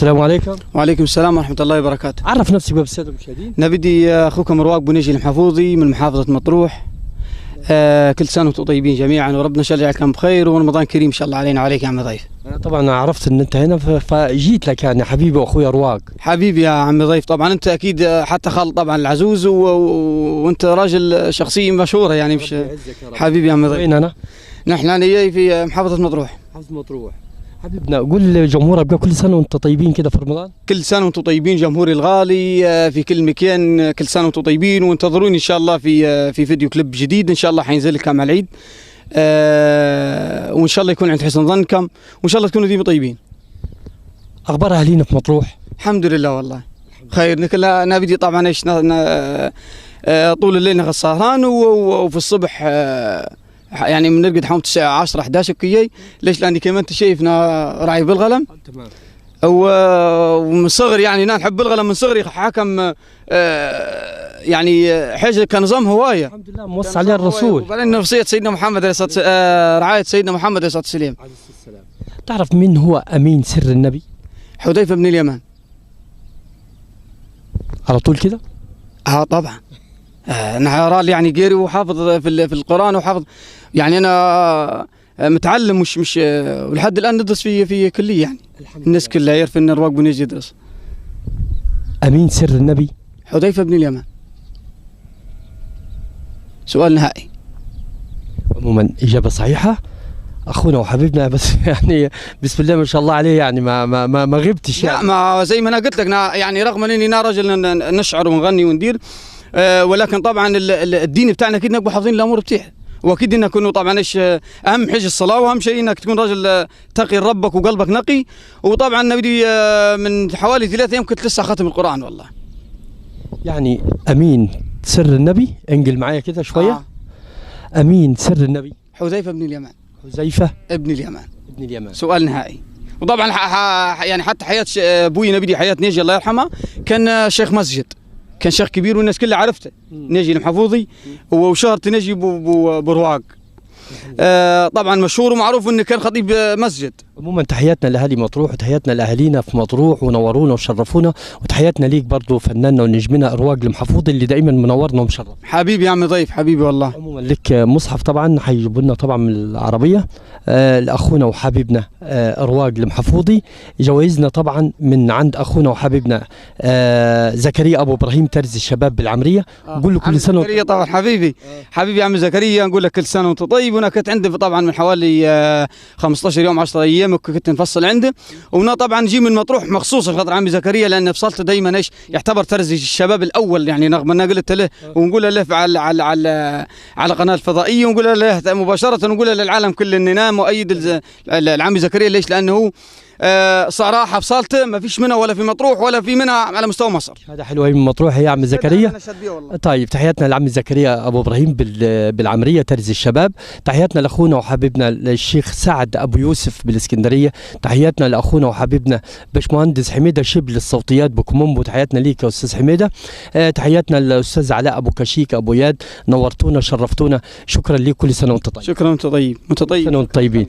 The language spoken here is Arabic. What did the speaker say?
السلام عليكم. وعليكم السلام ورحمة الله وبركاته. عرف نفسك باب السادة المشاهدين. أنا بدي أخوكم رواق بنيجي المحفوظي من محافظة مطروح. كل سنة وانتم طيبين جميعا، وربنا يجعلكم بخير، ورمضان كريم إن شاء الله علينا وعليك يا عم ضيف. أنا طبعا عرفت إن أنت هنا فجيت لك يعني حبيبي وأخويا رواق. حبيبي يا عم ضيف، طبعا أنت أكيد حتى خال طبعا العزوز وأنت راجل شخصية مشهورة يعني مش حبيبي يا عم ضيف. وين أنا؟ نحن أنا جاي في محافظة مطروح. محافظة مطروح. حبيبنا قول لجمهورك بقى كل سنة وأنتم طيبين كده في رمضان. كل سنة وانتم طيبين جمهوري الغالي في كل مكان، كل سنة وانتم طيبين، وانتظروني إن شاء الله في فيديو كليب جديد إن شاء الله حينزل لكم على العيد. وإن شاء الله يكون عند حسن ظنكم، وإن شاء الله تكونوا ديما طيبين. أخبار أهالينا في مطروح؟ الحمد لله والله خير. أنا بدي طبعا إيش طول الليل نغ السهران وفي الصبح يعني بنرقد حوالي الساعة 10 11 كيي. ليش؟ لأني كما أنت شايفنا راعي بالغنم. تمام. ومن صغري يعني نحب بالغنم من صغري. حكم يعني حاجة كنظام هواية الحمد لله موصى عليها الرسول. وبعدين وصية سيدنا محمد عليه الصلاة رعاية سيدنا محمد عليه الصلاة والسلام. تعرف مين هو أمين سر النبي؟ حذيفة بن اليمان. على طول كده؟ طبعا. أنا رالي يعني قاري وحافظ في القرآن، وحافظ يعني أنا متعلم مش ولحد الآن ندرس في كلية يعني. الناس كلها يعرف إن رواق بنيجي يدرس. أمين سر النبي؟ حذيفة بن اليمان. سؤال نهائي. عموما إجابة صحيحة أخونا وحبيبنا، بس يعني بسم الله ما شاء الله عليه يعني ما غبتش يعني. لا ما زي ما أنا قلت لك يعني رغم إني أنا راجل نشعر ونغني وندير، ولكن طبعا الدين بتاعنا اكيد نبقى حافظين الامور بتاعه، واكيد انك نكونوا طبعا ايش اهم حاجه الصلاه، واهم شيء انك تكون راجل تقي ربك وقلبك نقي. وطبعا نبدي من حوالي 3 ايام كنت لسه ختم القران والله. يعني امين سر النبي، انقل معايا كده شويه. امين سر النبي حذيفه بن اليمان. حذيفه ابن اليمان. ابن اليمان. سؤال نهائي. وطبعا يعني حتى حياه ابوي نبدي حياه نيجي الله يرحمه كان شيخ مسجد، كان شيخ كبير والناس كلها عرفته. نجي المحفوظي وشهرت نجي برواق. طبعا مشهور ومعروف انه كان خطيب مسجد. عموما تحياتنا لاهالي مطروح، وتحياتنا لاهالينا في مطروح ونورونا وشرفونا، وتحياتنا ليك برضه فناننا ونجمنا رواق المحفوظي اللي دائما منورنا ومشرف. حبيبي يا عم ضيف، حبيبي والله. عموما لك مصحف طبعا حيجيبوا لنا طبعا من العربيه لاخونا وحبيبنا رواق المحفوظي. جوائزنا طبعا من عند اخونا وحبيبنا زكريا ابو ابراهيم ترزي الشباب بالعمريه. نقول له كل سنه زكريا طبعا حبيبي يا عم زكريا، نقول لك كل سنه وانت طيب. وانا كنت عندي طبعا من حوالي 15 يوم 10 ايام كنت نفصل عنده، وانا طبعا نجي من مطروح مخصوص خاطر عمي زكريا، لان فصلته دائما ايش يعتبر ترزي الشباب الاول يعني، رغم ان قلت له ونقول له على قناه الفضائيه، ونقول له مباشره، ونقول له للعالم كله اني انا مؤيد العمي زكريا. ليش؟ لانه صراحه بصالته ما فيش منها ولا في مطروح ولا في منها على مستوى مصر. هذا حلو من مطروح يا عم زكريا. طيب تحياتنا لعم زكريا ابو ابراهيم بالعمريه ترزي الشباب. تحياتنا لاخونا وحبيبنا الشيخ سعد ابو يوسف بالاسكندريه. تحياتنا لاخونا وحبيبنا باشمهندس حميده شبل الصوتيات بكومومبو. تحياتنا ليك يا استاذ حميده. تحياتنا للاستاذ علاء ابو كشيك ابو ياد، نورتونا شرفتونا. شكرا لك، كل سنه وانت طيب. شكرا وانت طيب. وانت طيب. سنه وانت طيبين.